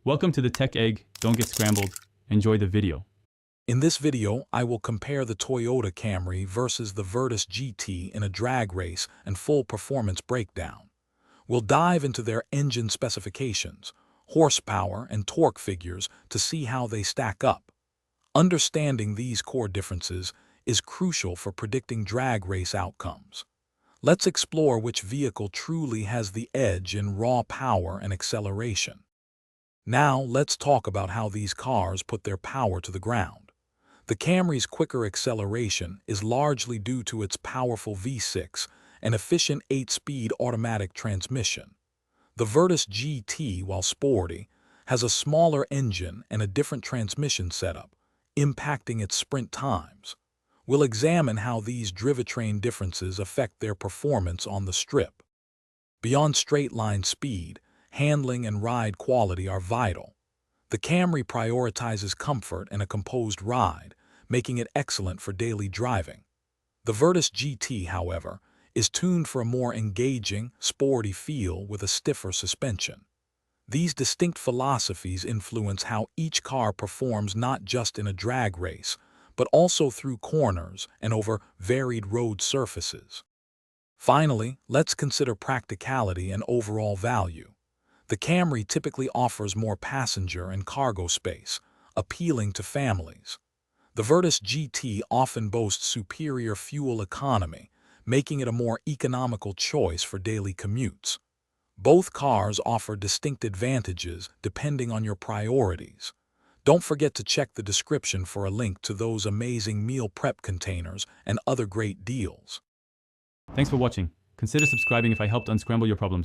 Welcome to the Tech Egg. Don't get scrambled. Enjoy the video. In this video, I will compare the Toyota Camry versus the Virtus GT in a drag race and full performance breakdown. We'll dive into their engine specifications, horsepower, and torque figures to see how they stack up. Understanding these core differences is crucial for predicting drag race outcomes. Let's explore which vehicle truly has the edge in raw power and acceleration. Now, let's talk about how these cars put their power to the ground. The Camry's quicker acceleration is largely due to its powerful V6 and efficient 8-speed automatic transmission. The Virtus GT, while sporty, has a smaller engine and a different transmission setup, impacting its sprint times. We'll examine how these drivetrain differences affect their performance on the strip. Beyond straight-line speed, handling and ride quality are vital. The Camry prioritizes comfort and a composed ride, making it excellent for daily driving. The Virtus GT, however, is tuned for a more engaging, sporty feel with a stiffer suspension. These distinct philosophies influence how each car performs not just in a drag race, but also through corners and over varied road surfaces. Finally, let's consider practicality and overall value. The Camry typically offers more passenger and cargo space, appealing to families. The Virtus GT often boasts superior fuel economy, making it a more economical choice for daily commutes. Both cars offer distinct advantages depending on your priorities. Don't forget to check the description for a link to those amazing meal prep containers and other great deals. Thanks for watching. Consider subscribing if I helped unscramble your problems.